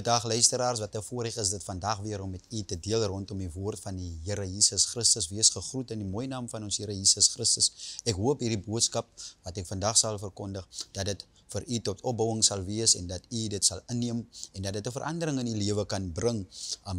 Goeiedag luisteraars, wat 'n voorreg is dit vandag weer om met u te deel rondom die woord van die Here Jesus Christus. Wees gegroet in die mooi naam van ons Here Jesus Christus. Ek hoop hierdie boodskap wat ek vandag sal verkondig, dat dit vir u tot opbouing sal wees en dat u dit sal inneem en dat dit 'n verandering in die lewe kan bring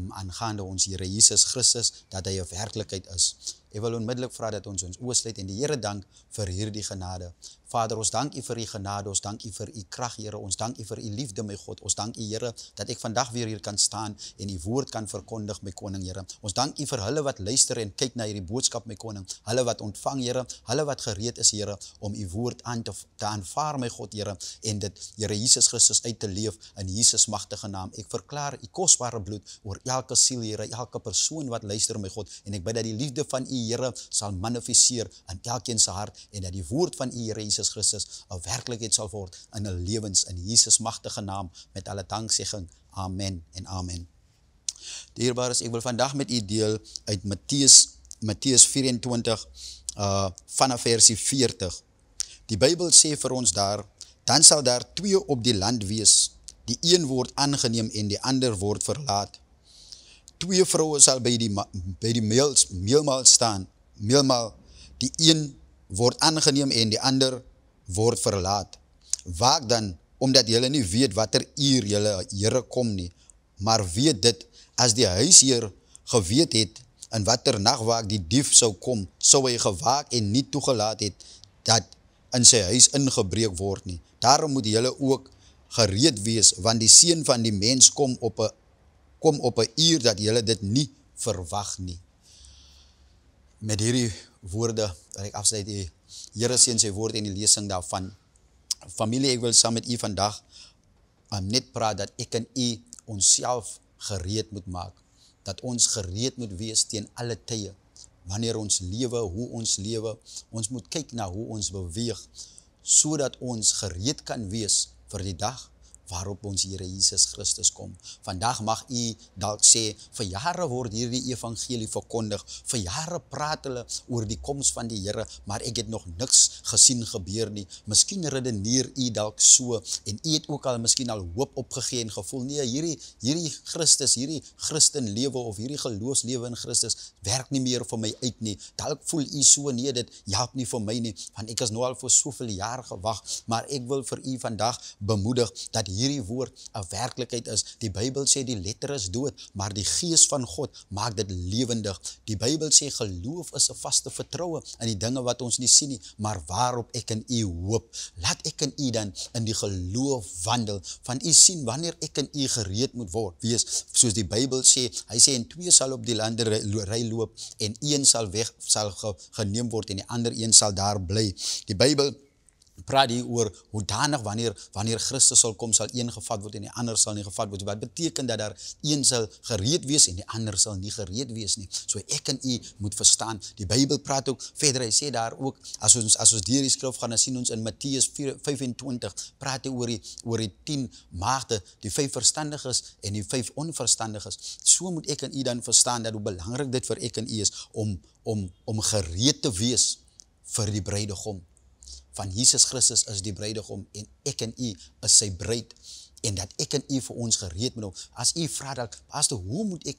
aangaande ons Here Jesus Christus, dat hy 'n werklikheid is. Ek wil onmiddellik vra dat ons oë sluit en die Here dank vir hierdie genade. Vader, ons dank u vir u genade, ons dank u vir u krag, Here, ons dank u vir u liefde, my God. Ons dank u, Here, dat ek vandag weer hier kan staan en u woord kan verkondig, my koning, Here. Ons dank u vir hulle wat luister en kyk na hierdie boodskap, my koning. Hulle wat ontvang, Here, hulle wat gereed is, Here, om u woord aan te aanvaar, my God, Here, en dit, Here Jesus Christus, uit te leef in Jesus magtige naam. Ek verklaar u kosbare bloed oor elke siel, Here, elke persoon wat luister, my God, en ek bid dat die liefde van u, Here, sal manifesteer in elkeen se hart en dat die woord van u, Here Jesus Christus, 'n werklikheid sal word in hulle lewens in Jesus magtige naam met alle danksegging. Amen en amen. Dierbares, ek wil vandag met u deel uit Matteus 24 vanaf versie 40. Die Bybel sê vir ons daar, dan sal daar 2 op die land wees, die een word aangeneem en die ander word verlaat. 2 vroue sal by die meelmaal staan, die een word aangeneem en die ander word verlaat. Waak dan, omdat julle nie weet watter uur julle Here kom nie, maar weet dit, as die huisheer geweet het, in watter nagwaak die dief sou kom, sou hy gewaak en nie toegelaat het, dat in sy huis ingebreek word nie. Daarom moet julle ook gereed wees, want die seun van die mens kom op 'n uur dat julle dit nie verwag nie. Met hierdie woorde, dat ek afsluit, die Here seën sy woord en die lesing daarvan. Familie, ek wil saam met u vandag net praat dat ek en u onsself gereed moet maak. Dat ons gereed moet wees teen alle tye. Wanneer ons lewe, hoe ons lewe, ons moet kyk na hoe ons beweeg, sodat ons gereed kan wees vir die dag waarop ons Here Jesus Christus kom. Vandag mag u dalk sê, vir jare word hierdie evangelie verkondig, vir jare praat hulle oor die koms van die Here, maar ek het nog niks gesien gebeur nie. Miskien redeneer u dalk so, en u het ook al miskien al hoop opgegee en gevoel, nee, hierdie Christus, hierdie Christenlewe of hierdie geloofslewe in Christus, werk nie meer vir my uit nie. Dalk voel u so, nee, dit help nie vir my nie, want ek is nou al vir soveel jaar gewag, maar ek wil vir u vandag bemoedig, dat hierdie woord 'n werklikheid is. Die Bybel sê die letter is dood, maar die gees van God maak dit lewendig. Die Bybel sê geloof is 'n vaste vertroue in die dinge wat ons nie sien nie, maar waarop ek en u hoop. Laat ek en u dan in die geloof wandel. Van u sien wanneer ek en u gereed moet word, wees, soos die Bybel sê, hy sê en 2 sal op die landery loop en een sal geneem word en die ander een sal daar bly. Die Bybel praat hier oor hoedanig wanneer Christus sal kom, sal een gevat word en die ander sal nie gevat word. Wat beteken dat daar een sal gereed wees en die ander sal nie gereed wees nie. So ek en u moet verstaan. Die Bybel praat ook verder, hy sê daar ook, as ons deur die skrif gaan, dan sien ons in Matteus 25, praat hy oor die 10 maagde, die 5 verstandiges en die 5 onverstandiges. So moet ek en u dan verstaan dat hoe belangrik dit vir ek en u is om gereed te wees vir die bruidegom. Van Jesus Christus is die bruidegom en ek en u is sy bruid. En dat ek en u vir ons gereed moet. As u vra dat, pastor, hoe moet ek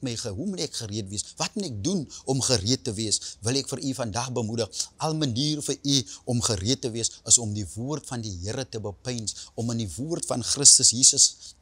gereed wees? Wat moet ek doen om gereed te wees? Wil ek vir u vandag bemoedig. Al manier vir u om gereed te wees, is om die woord van die Here te bepeins, om in die woord van Christus Jesus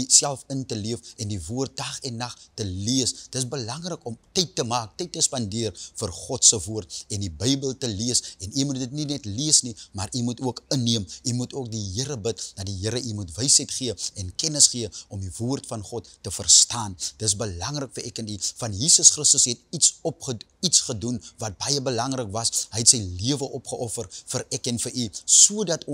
self in te leef en die woord dag en nag te lees. Dit is belangrik om tyd te maak, tyd te spandeer vir God se woord en die Bybel te lees. En u moet dit nie net lees nie, maar u moet ook inneem. U moet ook die Here bid, dat die Here u moet wysheid gee en kennis gee om die woord van God te verstaan. Dis belangrik vir ek en u. Van Jesus Christus het iets gedoen wat baie belangrik was. Hy het sy lewe opgeoffer vir ek en vir u, sodat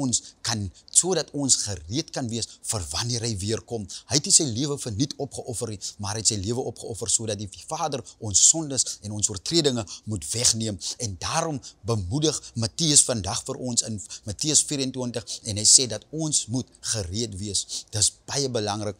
ons gereed kan wees vir wanneer hy weer kom. Hy het nie sy lewe verniet opgeoffer nie, maar hy het sy lewe opgeoffer sodat die Vader ons sondes en ons oortredinge moet wegneem. En daarom bemoedig Matteus vandag vir ons in Matteus 24 en hy sê dat ons moet gereed wees. Dis baie belangrik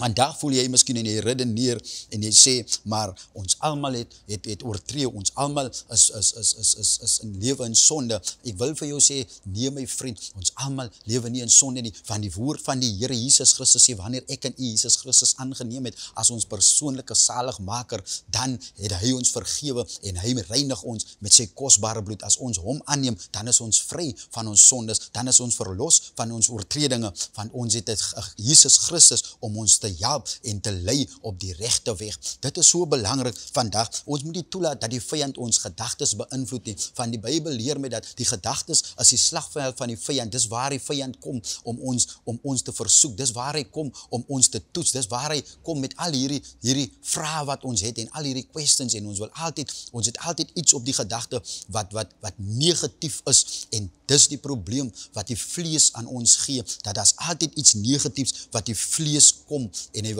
Vandag voel jy miskien en jy redeneer en jy sê, maar ons almal het oortree, ons almal is in lewe in sonde. Ek wil vir jou sê, nee my vriend, ons almal lewe nie in sonde nie, want die woord van die Here Jesus Christus sê, wanneer ek en u Jesus Christus aangeneem het as ons persoonlike saligmaker, dan het hy ons vergewe en hy reinig ons met sy kosbare bloed. As ons hom aanneem, dan is ons vry van ons sondes, dan is ons verlos van ons oortredinge, want ons het Jesus Christus om ons te help en te lei op die regte weg. Dit is so belangrik vandag. Ons moet nie toelaat dat die vyand ons gedagtes beïnvloed nie. Van die Bybel leer my dat die gedagtes is die slagveld van die vyand. Dis waar die vyand kom om ons te versoek. Dis waar hy kom om ons te toets. Dis waar hy kom met al hierdie vrae wat ons het en al hierdie questions en ons het altyd iets op die gedagte wat negatief is en dis die probleem wat die vlees aan ons gee, dat daar's altyd iets negatiefs wat die vlees kom en hy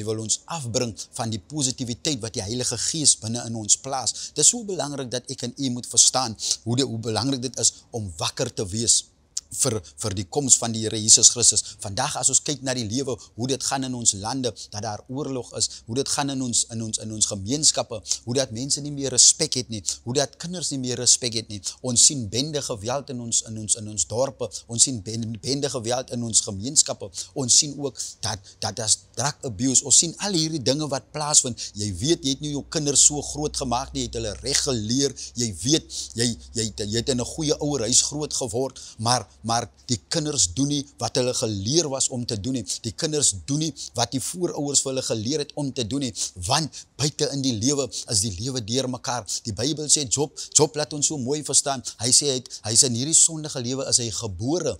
wil ons afbring van die positiwiteit wat die Heilige Gees binne in ons plaas. Dit is so belangrik dat ek en u moet verstaan hoe belangrik dit is om wakker te wees vir die koms van die Here Jesus Christus. Vandag as ons kyk na die lewe, hoe dit gaan in ons lande, dat daar oorlog is, hoe dit gaan in ons gemeenskappe, hoe dat mense nie meer respek het nie, hoe dat kinders nie meer respek het nie. Ons sien bende geweld in ons dorpe, ons sien bende geweld in ons gemeenskappe, ons sien ook dat as drug abuse, ons sien al hierdie dinge wat plaasvind. Jy weet, jy het nie jou kinders so groot gemaak nie, jy het hulle reg geleer, jy weet, jy het in 'n goeie ouer huis groot geword, maar die kinders doen nie wat hulle geleer was om te doen nie. Die kinders doen nie wat die voorouers vir hulle geleer het om te doen nie, want buite in die lewe is die lewe deur mekaar. Die Bybel sê, Job laat ons so mooi verstaan, hy sê, hy is in hierdie sondige lewe is hy gebore.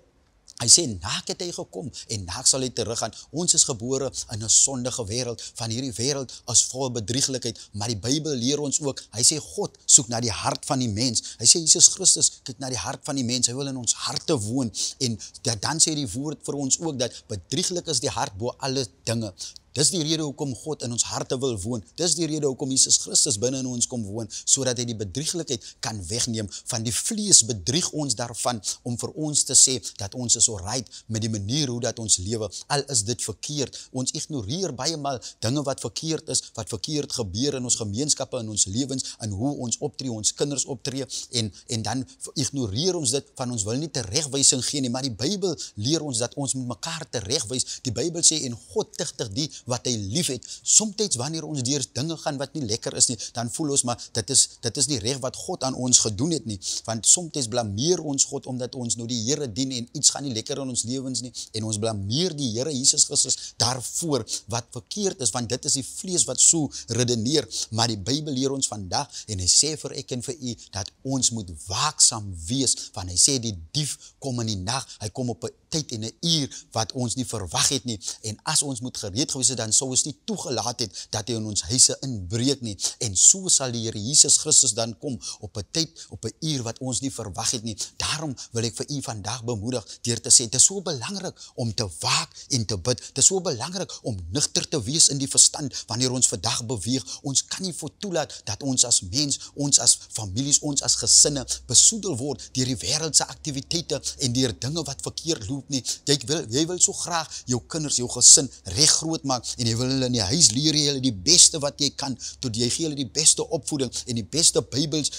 Hy sê, naak het hy gekom en naak sal hy teruggaan. Ons is gebore in 'n sondige wêreld. Van hierdie wêreld is vol bedrieglikheid, maar die Bybel leer ons ook, hy sê God soek na die hart van die mens. Hy sê Jesus Christus kyk na die hart van die mens. Hy wil in ons harte woon en dan sê die woord vir ons ook dat bedrieglik is die hart bo alle dinge. Dis die rede hoekom God in ons harte wil woon. Dis die rede hoekom Jesus Christus binne in ons kom woon, sodat hy die bedrieglikheid kan wegneem. Van die vlees bedrieg ons daarvan om vir ons te sê dat ons is alright met die manier hoe dat ons lewe. Al is dit verkeerd. Ons ignoreer baie maal dinge wat verkeerd is, wat verkeerd gebeur in ons gemeenskappe, in ons lewens, en hoe ons optree, ons kinders optree, en dan ignoreer ons dit, van ons wil nie teregwysing gee nie, maar die Bybel leer ons dat ons met mekaar teregwys. Die Bybel sê, en God tigtig die wat hy lief het. Somtyds wanneer ons deur dinge gaan wat nie lekker is nie, dan voel ons maar, dit is nie reg wat God aan ons gedoen het nie, want somtyds blameer ons God, omdat ons nou die Here dien, en iets gaan nie lekker in ons lewens nie, en ons blameer die Here Jesus Christus daarvoor, wat verkeerd is, want dit is die vlees wat so redeneer, maar die Bybel leer ons vandag, en hy sê vir ek en vir u, dat ons moet waaksaam wees, want hy sê die dief kom in die nag, hy kom op 'n tyd en 'n uur, wat ons nie verwag het nie, en as ons moet gereed gewees het, dan sou ons nie toegelaat het, dat hy in ons huise inbreek nie, en so sal die Here Jesus Christus dan kom, op 'n tyd, op 'n uur, wat ons nie verwag het nie. Daarom wil ek vir u vandag bemoedig, deur te sê, dit is so belangrik om te waak en te bid, dit is so belangrik om nugter te wees in die verstand, wanneer ons vandag beweeg. Ons kan nie toelaat dat ons as mens, ons as families, ons as gesinne, besoedel word deur die wêreldse aktiwiteite, en deur dinge wat verkeerd loop nie. Jy wil so graag jou kinders, jou gesin, reg groot maak, en jy wil hulle in die huis leer, jy hulle die beste wat jy kan, tot jy gee hulle die beste opvoeding, en die beste Bybels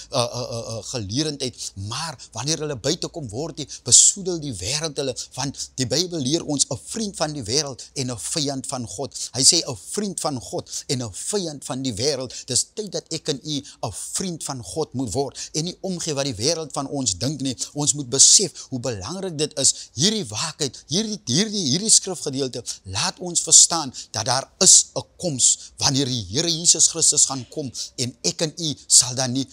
geleerendheid, maar wanneer hulle buite kom, word die besoedel die wêreld hulle, want die Bybel leer ons, 'n vriend van die wêreld en 'n vyand van God. Hy sê 'n vriend van God en 'n vyand van die wêreld. Dis tyd dat ek en u 'n vriend van God moet word, en nie omgee wat die wêreld van ons dink nie. Ons moet besef hoe belangrik dit is, hierdie waakheid, hierdie skrifgedeelte, laat ons verstaan, dat daar is 'n koms, wanneer die Here Jesus Christus gaan kom, en ek en u sal dan nie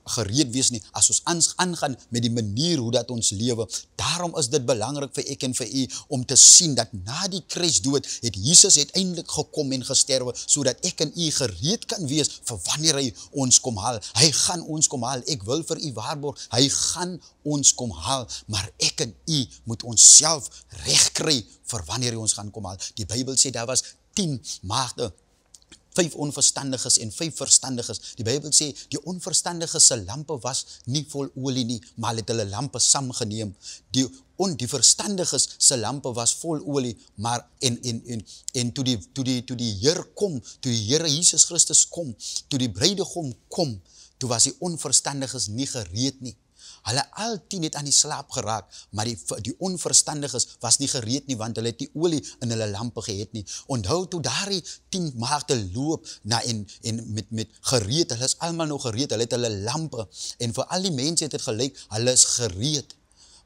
gereed wees nie, as ons aangaan met die manier hoe dat ons lewe. Daarom is dit belangrik vir ek en vir u, om te sien, dat na die kruisdood, het Jesus uiteindelik gekom en gesterwe, sodat ek en u gereed kan wees, vir wanneer hy ons kom haal. Hy gaan ons kom haal, ek wil vir u waarborg, hy gaan ons kom haal, maar ek en u moet ons self reg kry, vir wanneer hy ons gaan kom haal. Die Bybel sê, daar was 10 maagde, 5 onverstandiges en 5 verstandiges. Die Bybel sê, die onverstandiges se lampe was nie vol olie nie, maar hulle het hulle lampe saamgeneem. Die verstandiges se lampe was vol olie, maar en toe die Heer kom, toe die Here Jesus Christus kom, toe die bruidegom kom, toe was die onverstandiges nie gereed nie. Hulle al 10 het aan die slaap geraak, maar die onverstandiges was nie gereed nie, want hulle het die olie in hulle lampe gehad nie. Onthou toe daardie 10 maagde loop en met gereed, hulle is almal nou gereed, hulle het hulle lampe, en vir al die mense het dit gelyk, hulle is gereed.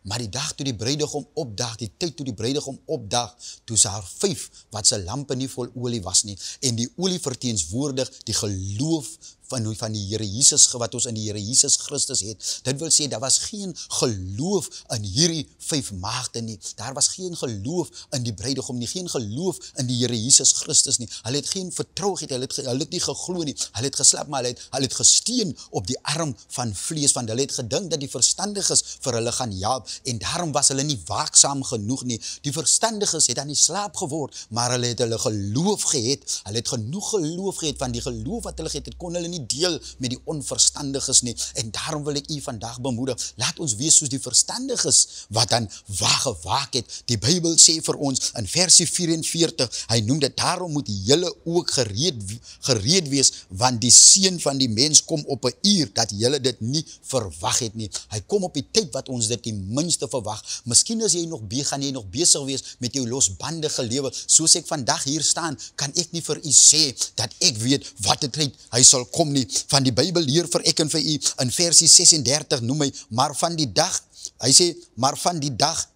Maar die dag toe die bruidegom opdag, die tyd toe die bruidegom opdag, toe is daar 5 wat se lampe nie vol olie was nie. En die olie verteenswoordig die geloof van die Here Jesus, wat ons in die Here Jesus Christus het. Dit wil sê, daar was geen geloof in hierdie 5 maagde nie. Daar was geen geloof in die bruidegom nie, geen geloof in die Here Jesus Christus nie. Hulle het geen vertrou gehad, hulle het nie geglo nie. Hulle het geslap, maar hulle het gesteun op die arm van vlees, want hulle het gedink dat die verstandiges vir hulle gaan help, en daarom was hulle nie waaksaam genoeg nie. Die verstandiges het aan die slaap geword, maar hulle het hulle geloof gehad. Hulle het genoeg geloof gehad, van die geloof wat hulle gehad het, kon hulle nie deel met die onverstandiges nie, en daarom wil ek u vandag bemoedig, laat ons wees soos die verstandiges, wat dan gewaak het. Die Bybel sê vir ons, in versie 44, hy noem dit, daarom moet julle ook gereed wees, want die seun van die mens kom op 'n uur, dat julle dit nie verwag het nie. Hy kom op die tyd wat ons dit die minste verwag. Miskien as gaan jy nog besig wees met jou losbandige lewe, soos ek vandag hier staan, kan ek nie vir u sê, dat ek weet, wat die tyd hy sal kom nie, van die Bybel leer vir ek en vir u, in versie 36 noem hy, maar van die dag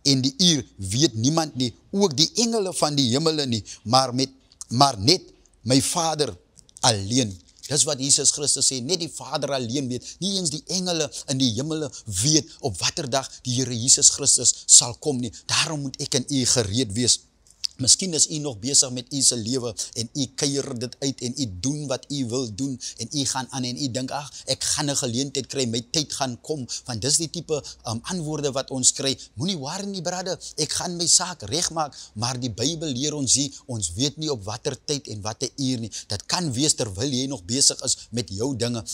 en die uur weet niemand nie, ook die engele van die hemele nie, maar net my Vader alleen. Dis wat Jesus Christus sê, net die Vader alleen weet, nie eens die engele in die hemele weet, op watter dag die Here Jesus Christus sal kom nie. Daarom moet ek en u gereed wees. Miskien is u nog besig met u se lewe, en u kuier dit uit, en u doen wat u wil doen, en u gaan aan, en u dink, ek gaan 'n geleentheid kry, my tyd gaan kom, want dis die tipe antwoorde wat ons kry. Moenie worry nie, brother, ek gaan my saak regmaak, maar die Bybel leer ons hier, ons weet nie op watter tyd en watter uur nie. Dit kan wees terwyl jy nog besig is met jou dinge,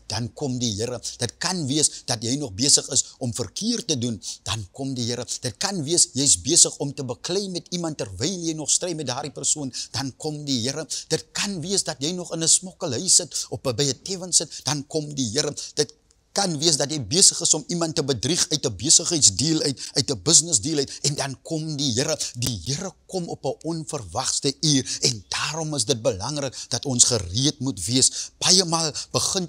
dan kom die Here. Dit kan wees dat jy nog besig is om verkeerd te doen, dan kom die Here. Dit kan wees jy's besig om te beklei met iemand terwyl jy nog stry met daardie persoon, dan kom die Here. Dit kan wees dat jy nog in 'n smokkelhuis sit, of by 'n tewens sit, dan kom die Here. Dit kan wees dat jy besig is om iemand te bedrieg uit 'n besigheidsdeal uit 'n business deal uit, en dan kom die Here. Die Here kom op 'n onverwagte uur, en daarom is dit belangrik dat ons gereed moet wees. Baie maal begin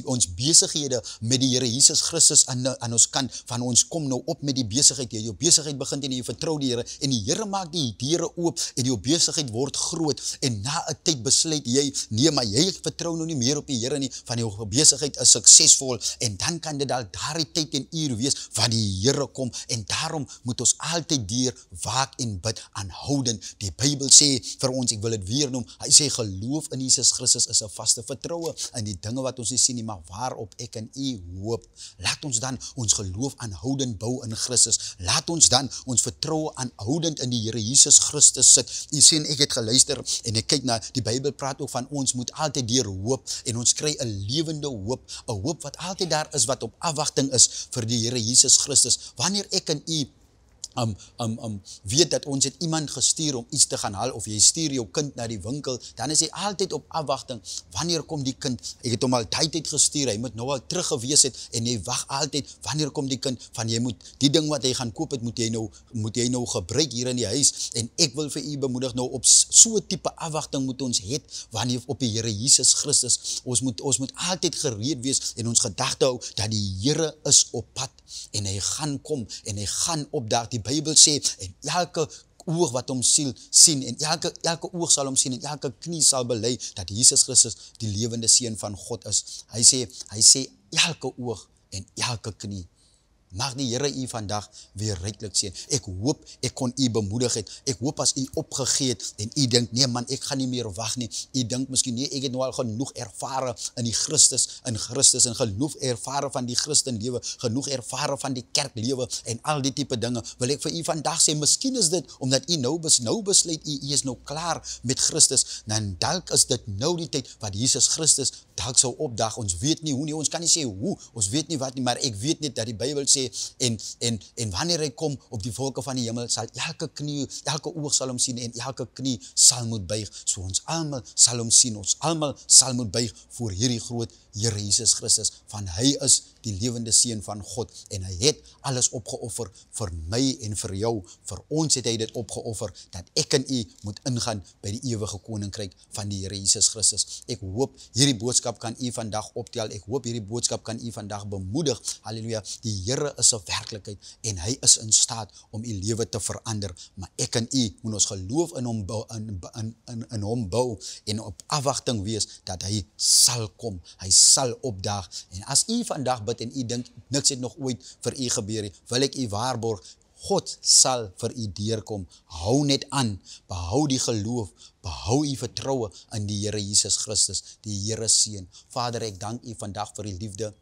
ons besighede met die Here Jesus Christus aan ons kant, van ons kom nou op met die besigheid, jou besigheid begin en jy vertrou die Here, en die Here maak die deure oop, en jou besigheid word groot, en na 'n tyd besluit jy, nee, maar jy vertrou nou nie meer op die Here nie, van jou besigheid is suksesvol, en dan kan dit al daardie tyd en uur wees, wat die Here kom, en daarom moet ons altyd deur waak en bid, aanhoudend. Die Bybel sê vir ons, ek wil dit weer noem, hy sê geloof in Jesus Christus is 'n vaste vertroue in die dinge wat ons nie sien nie, maar waarop ek en u hoop. Laat ons dan ons geloof aanhoudend bou in Christus. Laat ons dan ons vertroue aanhoudend in die Here Jesus Christus sit. U sien, ek het geluister en ek kyk na die Bybel praat ook van ons moet altyd deur hoop, en ons kry 'n lewende hoop, 'n hoop wat altyd daar is, wat op afwagting is vir die Here Jesus Christus. Wanneer ek en u weet dat ons het iemand gestuur om iets te gaan haal, of jy stuur jou kind na die winkel, dan is hy altyd op afwagting, wanneer kom die kind, ek het hom al tyd gestuur, hy moet nou al terug gewees het, en jy wag altyd, wanneer kom die kind, van jy moet, die ding wat hy gaan koop het, moet jy nou gebruik hier in die huis, en ek wil vir u bemoedig, nou op so type afwagting moet ons het, wanneer op die Here Jesus Christus, ons moet altyd gereed wees, en ons gedagte hou, dat die Here is op pad, en hy gaan kom, en hy gaan opdaag. Die Bybel sê, en elke oog wat hom sien, en elke oog sal hom sien, en elke knie sal bely, dat Jesus Christus die lewende seun van God is. Hy sê elke oog en elke knie Mag die Here u vandag weer ryklik seën. Ek hoop ek kon u bemoedig het. Ek hoop as u opgegee het en u dink, nee man, ek gaan nie meer wag nie. U dink miskien, nee, ek het nou al genoeg ervare in Christus en genoeg ervare van die Christenlewe, genoeg ervare van die kerklewe en al die tipe dinge. Wil ek vir u vandag sê, miskien is dit omdat u nou besluit, u is nou klaar met Christus, dan dalk is dit nou die tyd wat Jesus Christus dalk sou opdag. Ons weet nie hoe nie, ons kan nie sê hoe, ons weet nie wat nie, maar ek weet net dat die Bybel sê, en wanneer hy kom op die volke van die hemel, sal elke oog sal hom sien en elke knie sal moet buig. So ons almal sal hom sien, ons almal sal moet buig voor hierdie groot Here Jesus Christus, van hy is die lewende seun van God en hy het alles opgeoffer vir my en vir jou. Vir ons het hy dit opgeoffer dat ek en u moet ingaan by die ewige koninkryk van die Here Jesus Christus. Ek hoop hierdie boodskap kan u vandag optel. Ek hoop hierdie boodskap kan u vandag bemoedig. Halleluja. Die Here is 'n werklikheid en hy is in staat om u lewe te verander. Maar ek en u moet ons geloof in hom bou, in hom bou en op afwagting wees dat hy sal kom. Hy sal opdaag. En as u vandag bid en u dink niks het nog ooit vir u gebeur nie, wil ek u waarborg, God sal vir u deurkom. Hou net aan, behou die geloof, behou u vertroue in die Here Jesus Christus, die Here seun. Vader, ek dank u vandag vir u liefde,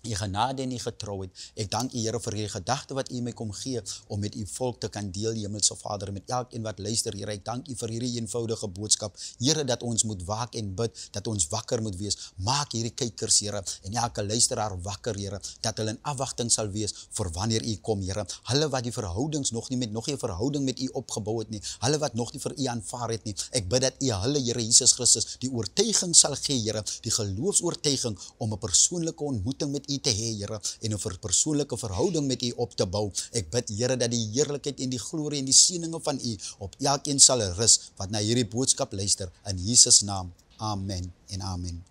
u genade en u getrouheid. Ek dank u Here vir die gedagte wat u my kom gee om met u volk te kan deel, Hemelse Vader, met elkeen wat luister, Here. Ek dank u vir hierdie eenvoudige boodskap, Here, dat ons moet waak en bid, dat ons wakker moet wees. Maak hierdie kykers, Here, en elke luisteraar wakker, Here, dat hulle in afwagting sal wees vir wanneer u kom, Here. Hulle wat die verhoudings nog nie verhouding met u opgebou het nie, hulle wat nog nie vir u aanvaar het nie. Ek bid dat u hulle, Here Jesus Christus, die oortuiging sal gee, Here, die geloofsoortuiging om 'n persoonlike ontmoeting met u te hê, Here, en 'n persoonlike verhouding met u op te bou. Ek bid, Here, dat die heerlikheid en die glorie en die seëninge van u op elkeen sal rus wat na hierdie boodskap luister. In Jesus naam. Amen en amen.